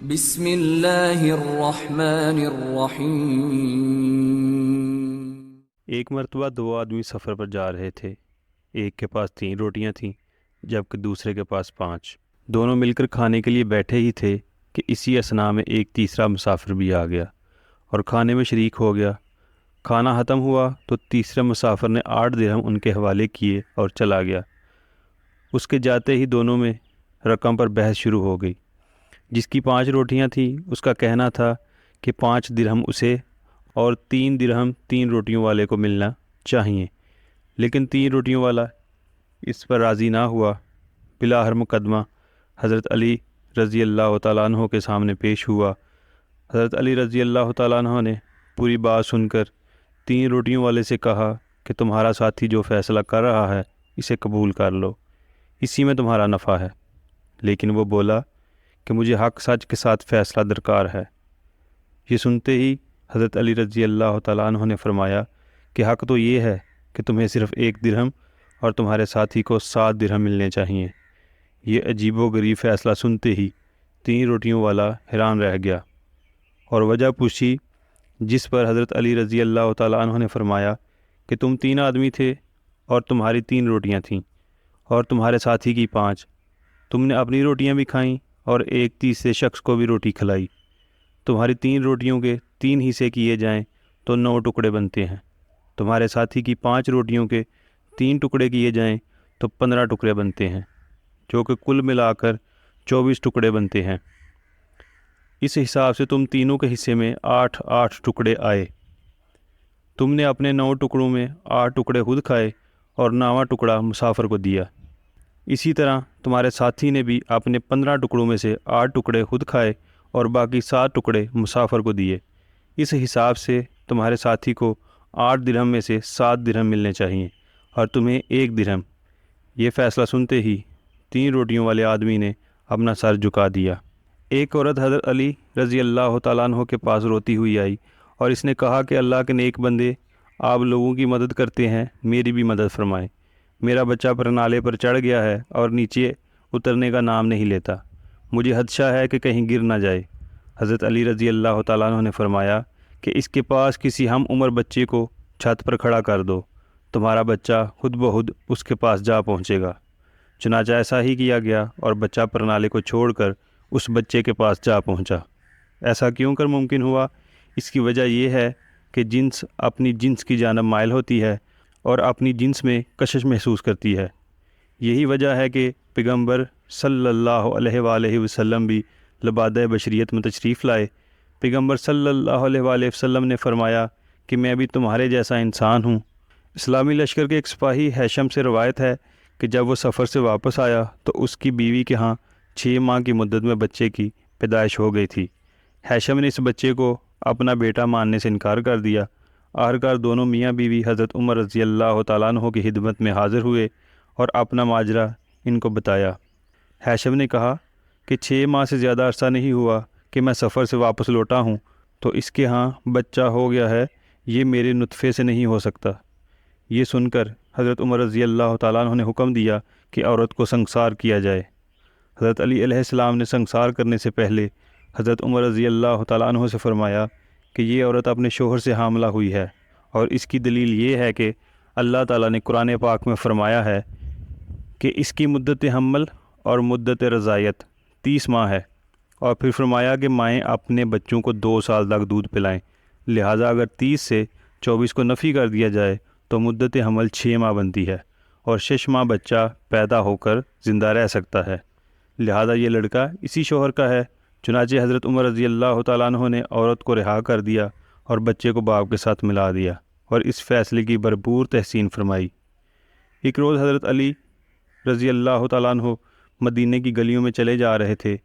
بسم اللہ الرحمن الرحیم۔ ایک مرتبہ دو آدمی سفر پر جا رہے تھے۔ ایک کے پاس 3 روٹیاں تھیں جبکہ دوسرے کے پاس 5۔ دونوں مل کر کھانے کے لیے بیٹھے ہی تھے کہ اسی اثناء میں ایک تیسرا مسافر بھی آ گیا اور کھانے میں شریک ہو گیا۔ کھانا ختم ہوا تو تیسرے مسافر نے 8 درہم ان کے حوالے کیے اور چلا گیا۔ اس کے جاتے ہی دونوں میں رقم پر بحث شروع ہو گئی۔ جس کی 5 روٹیاں تھیں اس کا کہنا تھا کہ 5 درہم اسے اور 3 درہم 3 روٹیوں والے کو ملنا چاہیے، لیکن 3 روٹیوں والا اس پر راضی نہ ہوا۔ بلاخر مقدمہ حضرت علی رضی اللہ تعالیٰ عنہ کے سامنے پیش ہوا۔ حضرت علی رضی اللہ تعالیٰ عنہ نے پوری بات سن کر 3 روٹیوں والے سے کہا کہ تمہارا ساتھی جو فیصلہ کر رہا ہے اسے قبول کر لو، اسی میں تمہارا نفع ہے۔ لیکن وہ بولا کہ مجھے حق سچ کے ساتھ فیصلہ درکار ہے۔ یہ سنتے ہی حضرت علی رضی اللہ تعالیٰ عنہ نے فرمایا کہ حق تو یہ ہے کہ تمہیں صرف 1 درہم اور تمہارے ساتھی کو 7 درہم ملنے چاہیے۔ یہ عجیب و غریب فیصلہ سنتے ہی 3 روٹیوں والا حیران رہ گیا اور وجہ پوچھی، جس پر حضرت علی رضی اللہ تعالیٰ عنہ نے فرمایا کہ تم 3 آدمی تھے اور تمہاری 3 روٹیاں تھیں اور تمہارے ساتھی کی 5۔ تم نے اپنی روٹیاں بھی کھائیں اور ایک تیسرے شخص کو بھی روٹی کھلائی۔ تمہاری 3 روٹیوں کے 3 حصے کیے جائیں تو 9 ٹکڑے بنتے ہیں۔ تمہارے ساتھی کی 5 روٹیوں کے 3 ٹکڑے کیے جائیں تو 15 ٹکڑے بنتے ہیں، جو کہ کل ملا کر 24 ٹکڑے بنتے ہیں۔ اس حساب سے تم تینوں کے حصے میں 8 ٹکڑے آئے۔ تم نے اپنے 9 ٹکڑوں میں 8 ٹکڑے خود کھائے اور 9واں ٹکڑا مسافر کو دیا۔ اسی طرح تمہارے ساتھی نے بھی اپنے 15 ٹکڑوں میں سے 8 ٹکڑے خود کھائے اور باقی 7 ٹکڑے مسافر کو دیے۔ اس حساب سے تمہارے ساتھی کو 8 درہم میں سے 7 درہم ملنے چاہیے اور تمہیں 1 درہم۔ یہ فیصلہ سنتے ہی 3 روٹیوں والے آدمی نے اپنا سر جھکا دیا۔ ایک عورت حضرت علی رضی اللہ تعالیٰ عنہ کے پاس روتی ہوئی آئی اور اس نے کہا کہ اللہ کے نیک بندے، آپ لوگوں کی مدد کرتے ہیں، میری بھی مدد فرمائیں۔ میرا بچہ پرنالے پر چڑھ گیا ہے اور نیچے اترنے کا نام نہیں لیتا۔ مجھے خدشہ ہے کہ کہیں گر نہ جائے۔ حضرت علی رضی اللہ تعالیٰ عنہ نے فرمایا کہ اس کے پاس کسی ہم عمر بچے کو چھت پر کھڑا کر دو، تمہارا بچہ خود بخود اس کے پاس جا پہنچے گا۔ چنانچہ ایسا ہی کیا گیا اور بچہ پرنالے کو چھوڑ کر اس بچے کے پاس جا پہنچا۔ ایسا کیوں کر ممکن ہوا؟ اس کی وجہ یہ ہے کہ جنس اپنی جنس کی جانب مائل ہوتی ہے اور اپنی جنس میں کشش محسوس کرتی ہے۔ یہی وجہ ہے کہ پیغمبر صلی اللہ علیہ وآلہ وسلم بھی لبادہ بشریت میں تشریف لائے۔ پیغمبر صلی اللہ علیہ وآلہ وسلم نے فرمایا کہ میں بھی تمہارے جیسا انسان ہوں۔ اسلامی لشکر کے ایک سپاہی ہیشم سے روایت ہے کہ جب وہ سفر سے واپس آیا تو اس کی بیوی کے ہاں 6 ماہ کی مدت میں بچے کی پیدائش ہو گئی تھی۔ ہیشم نے اس بچے کو اپنا بیٹا ماننے سے انکار کر دیا۔ آخرکار دونوں میاں بیوی حضرت عمر رضی اللہ تعالیٰ عنہ کی خدمت میں حاضر ہوئے اور اپنا ماجرا ان کو بتایا۔ ہیشم نے کہا کہ 6 ماہ سے زیادہ عرصہ نہیں ہوا کہ میں سفر سے واپس لوٹا ہوں تو اس کے ہاں بچہ ہو گیا ہے، یہ میرے نطفے سے نہیں ہو سکتا۔ یہ سن کر حضرت عمر رضی اللہ تعالیٰ عنہ نے حکم دیا کہ عورت کو سنگسار کیا جائے۔ حضرت علی علیہ السلام نے سنگسار کرنے سے پہلے حضرت عمر رضی اللہ تعالیٰ عنہ سے فرمایا کہ یہ عورت اپنے شوہر سے حاملہ ہوئی ہے، اور اس کی دلیل یہ ہے کہ اللہ تعالیٰ نے قرآن پاک میں فرمایا ہے کہ اس کی مدت حمل اور مدت رضاعت 30 ماہ ہے، اور پھر فرمایا کہ مائیں اپنے بچوں کو 2 سال تک دودھ پلائیں۔ لہٰذا اگر 30 سے 24 کو نفی کر دیا جائے تو مدت حمل 6 ماہ بنتی ہے اور 6 ماہ بچہ پیدا ہو کر زندہ رہ سکتا ہے، لہٰذا یہ لڑکا اسی شوہر کا ہے۔ چنانچہ حضرت عمر رضی اللہ تعالیٰ عنہ نے عورت کو رہا کر دیا اور بچے کو باپ کے ساتھ ملا دیا اور اس فیصلے کی بھرپور تحسین فرمائی۔ ایک روز حضرت علی رضی اللہ تعالیٰ عنہ مدینے کی گلیوں میں چلے جا رہے تھے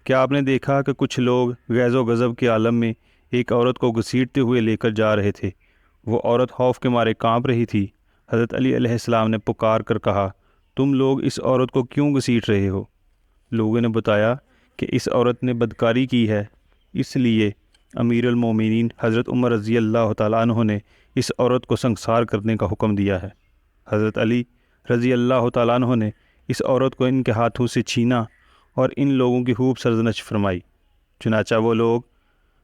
کہ آپ نے دیکھا کہ کچھ لوگ غیظ و غضب کے عالم میں ایک عورت کو گھسیٹتے ہوئے لے کر جا رہے تھے۔ وہ عورت خوف کے مارے کانپ رہی تھی۔ حضرت علی علیہ السلام نے پکار کر کہا، تم لوگ اس عورت کو کیوں گھسیٹ رہے ہو؟ لوگوں نے بتایا کہ اس عورت نے بدکاری کی ہے، اس لیے امیر المومنین حضرت عمر رضی اللہ تعالیٰ عنہ نے اس عورت کو سنگسار کرنے کا حکم دیا ہے۔ حضرت علی رضی اللہ تعالیٰ عنہ نے اس عورت کو ان کے ہاتھوں سے چھینا اور ان لوگوں کی خوب سرزنش فرمائی۔ چنانچہ وہ لوگ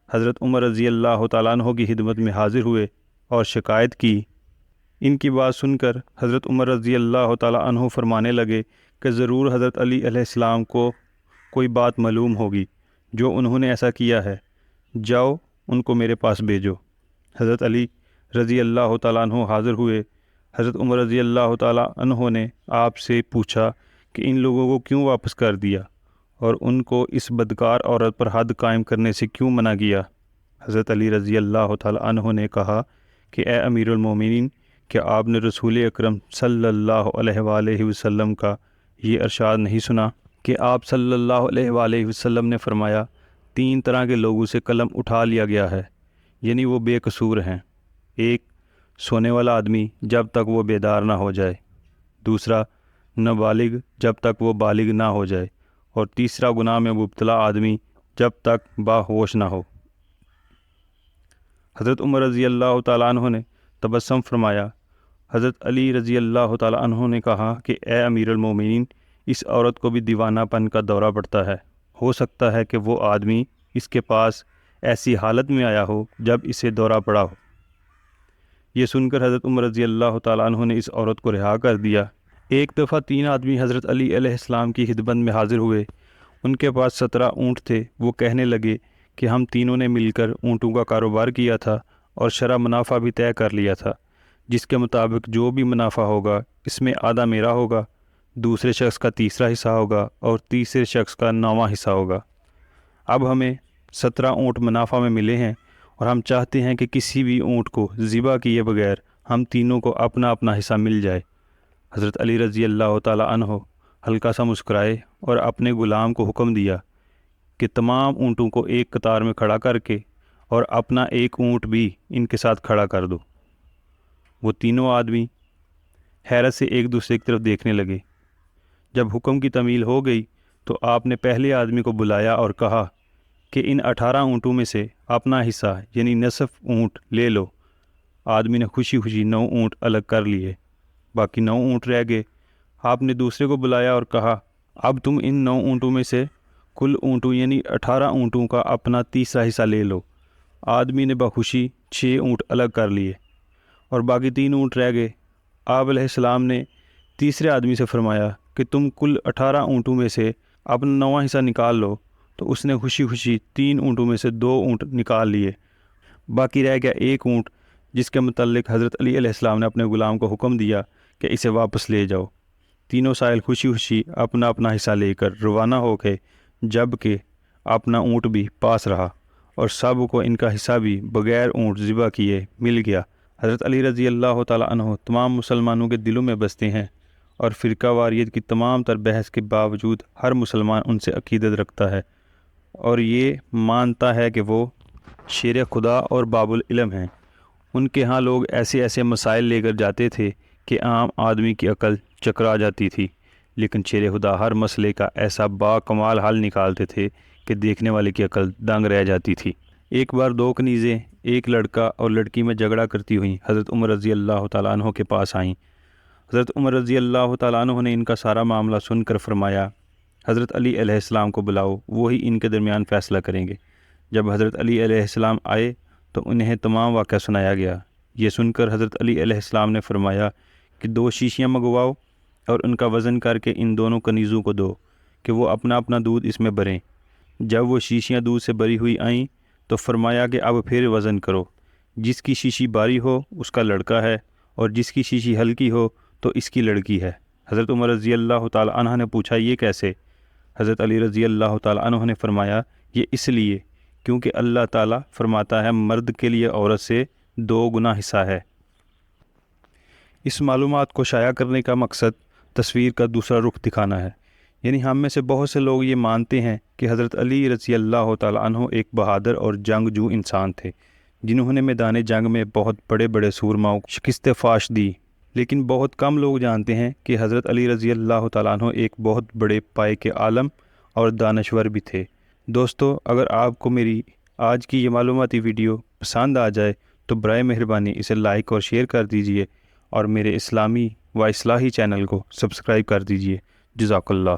حضرت عمر رضی اللہ تعالیٰ عنہ کی خدمت میں حاضر ہوئے اور شکایت کی۔ ان کی بات سن کر حضرت عمر رضی اللہ تعالیٰ عنہ فرمانے لگے کہ ضرور حضرت علی علیہ السلام کو کوئی بات معلوم ہوگی جو انہوں نے ایسا کیا ہے، جاؤ ان کو میرے پاس بھیجو۔ حضرت علی رضی اللہ تعالیٰ عنہ حاضر ہوئے۔ حضرت عمر رضی اللہ تعالیٰ عنہ نے آپ سے پوچھا کہ ان لوگوں کو کیوں واپس کر دیا اور ان کو اس بدکار عورت پر حد قائم کرنے سے کیوں منع کیا؟ حضرت علی رضی اللہ تعالیٰ عنہ نے کہا کہ اے امیر المومنین، کیا آپ نے رسول اکرم صلی اللہ علیہ وآلہ وسلم کا یہ ارشاد نہیں سنا کہ آپ صلی اللہ علیہ وآلہ وسلم نے فرمایا 3 طرح کے لوگوں سے قلم اٹھا لیا گیا ہے، یعنی وہ بے قصور ہیں۔ ایک، سونے والا آدمی جب تک وہ بیدار نہ ہو جائے۔ دوسرا، نابالغ جب تک وہ بالغ نہ ہو جائے۔ اور تیسرا، گناہ میں مبتلا آدمی جب تک باہوش نہ ہو۔ حضرت عمر رضی اللہ تعالیٰ عنہ نے تبسم فرمایا۔ حضرت علی رضی اللہ تعالیٰ عنہ نے کہا کہ اے امیر المومنین، اس عورت کو بھی دیوانہ پن کا دورہ پڑتا ہے، ہو سکتا ہے کہ وہ آدمی اس کے پاس ایسی حالت میں آیا ہو جب اسے دورہ پڑا ہو۔ یہ سن کر حضرت عمر رضی اللہ تعالیٰ عنہ نے اس عورت کو رہا کر دیا۔ ایک دفعہ 3 آدمی حضرت علی علیہ السلام کی خدمت میں حاضر ہوئے۔ ان کے پاس 17 اونٹ تھے۔ وہ کہنے لگے کہ ہم تینوں نے مل کر اونٹوں کا کاروبار کیا تھا اور شرح منافع بھی طے کر لیا تھا، جس کے مطابق جو بھی منافع ہوگا اس میں آدھا میرا ہوگا، دوسرے شخص کا تیسرا حصہ ہوگا اور تیسرے شخص کا 9واں حصہ ہوگا۔ اب ہمیں 17 اونٹ منافع میں ملے ہیں اور ہم چاہتے ہیں کہ کسی بھی اونٹ کو ذبح کیے بغیر ہم تینوں کو اپنا اپنا حصہ مل جائے۔ حضرت علی رضی اللہ تعالیٰ عنہ ہلکا سا مسکرائے اور اپنے غلام کو حکم دیا کہ تمام اونٹوں کو ایک قطار میں کھڑا کر کے اور اپنا ایک اونٹ بھی ان کے ساتھ کھڑا کر دو۔ وہ تینوں آدمی حیرت سے ایک دوسرے کی طرف دیکھنے لگے۔ جب حکم کی تمیل ہو گئی تو آپ نے پہلے آدمی کو بلایا اور کہا کہ ان 18 اونٹوں میں سے اپنا حصہ یعنی نصف اونٹ لے لو۔ آدمی نے خوشی خوشی 9 اونٹ الگ کر لیے، باقی 9 اونٹ رہ گئے۔ آپ نے دوسرے کو بلایا اور کہا اب تم ان 9 اونٹوں میں سے کل اونٹوں یعنی 18 اونٹوں کا اپنا تیسرا حصہ لے لو۔ آدمی نے بخوشی 6 اونٹ الگ کر لیے اور باقی 3 اونٹ رہ گئے۔ آپ علیہ السلام نے تیسرے آدمی سے فرمایا کہ تم کل 18 اونٹوں میں سے اپنا 9واں حصہ نکال لو، تو اس نے خوشی خوشی 3 اونٹوں میں سے 2 اونٹ نکال لیے۔ باقی رہ گیا 1 اونٹ، جس کے متعلق حضرت علی علیہ السلام نے اپنے غلام کو حکم دیا کہ اسے واپس لے جاؤ۔ تینوں سائل خوشی خوشی اپنا اپنا حصہ لے کر روانہ ہو گئے، جب کہ اپنا اونٹ بھی پاس رہا اور سب کو ان کا حصہ بھی بغیر اونٹ ذبح کیے مل گیا۔ حضرت علی رضی اللہ تعالیٰ عنہ تمام مسلمانوں کے دلوں میں بستے ہیں اور فرقہ واریت کی تمام تر بحث کے باوجود ہر مسلمان ان سے عقیدت رکھتا ہے اور یہ مانتا ہے کہ وہ شیر خدا اور باب العلم ہیں۔ ان کے ہاں لوگ ایسے ایسے مسائل لے کر جاتے تھے کہ عام آدمی کی عقل چکرا جاتی تھی، لیکن شیر خدا ہر مسئلے کا ایسا با کمال حل نکالتے تھے کہ دیکھنے والے کی عقل دنگ رہ جاتی تھی۔ ایک بار 2 کنیزیں ایک لڑکا اور لڑکی میں جھگڑا کرتی ہوئیں حضرت عمر رضی اللہ تعالیٰ عنہ کے پاس آئیں۔ حضرت عمر رضی اللہ تعالیٰ عنہ نے ان کا سارا معاملہ سن کر فرمایا حضرت علی علیہ السلام کو بلاؤ، وہی ان کے درمیان فیصلہ کریں گے۔ جب حضرت علی علیہ السلام آئے تو انہیں تمام واقعہ سنایا گیا۔ یہ سن کر حضرت علی علیہ السلام نے فرمایا کہ 2 شیشیاں منگواؤ اور ان کا وزن کر کے ان دونوں کنیزوں کو دو کہ وہ اپنا اپنا دودھ اس میں بھریں۔ جب وہ شیشیاں دودھ سے بھری ہوئی آئیں تو فرمایا کہ اب پھر وزن کرو، جس کی شیشی باری ہو اس کا لڑکا ہے اور جس کی شیشی ہلکی ہو تو اس کی لڑکی ہے۔ حضرت عمر رضی اللہ تعالیٰ عنہ نے پوچھا یہ کیسے؟ حضرت علی رضی اللہ تعالیٰ عنہ نے فرمایا یہ اس لیے کیونکہ اللہ تعالیٰ فرماتا ہے مرد کے لیے عورت سے 2 گنا حصہ ہے۔ اس معلومات کو شائع کرنے کا مقصد تصویر کا دوسرا رخ دکھانا ہے، یعنی ہم میں سے بہت سے لوگ یہ مانتے ہیں کہ حضرت علی رضی اللہ تعالیٰ عنہ ایک بہادر اور جنگجو انسان تھے جنہوں نے میدان جنگ میں بہت بڑے بڑے سورماؤں کو شکست فاش دی، لیکن بہت کم لوگ جانتے ہیں کہ حضرت علی رضی اللہ تعالیٰ عنہ ایک بہت بڑے پائے کے عالم اور دانشور بھی تھے۔ دوستو، اگر آپ کو میری آج کی یہ معلوماتی ویڈیو پسند آ جائے تو برائے مہربانی اسے لائک اور شیئر کر دیجئے اور میرے اسلامی و اصلاحی چینل کو سبسکرائب کر دیجئے۔ جزاک اللہ۔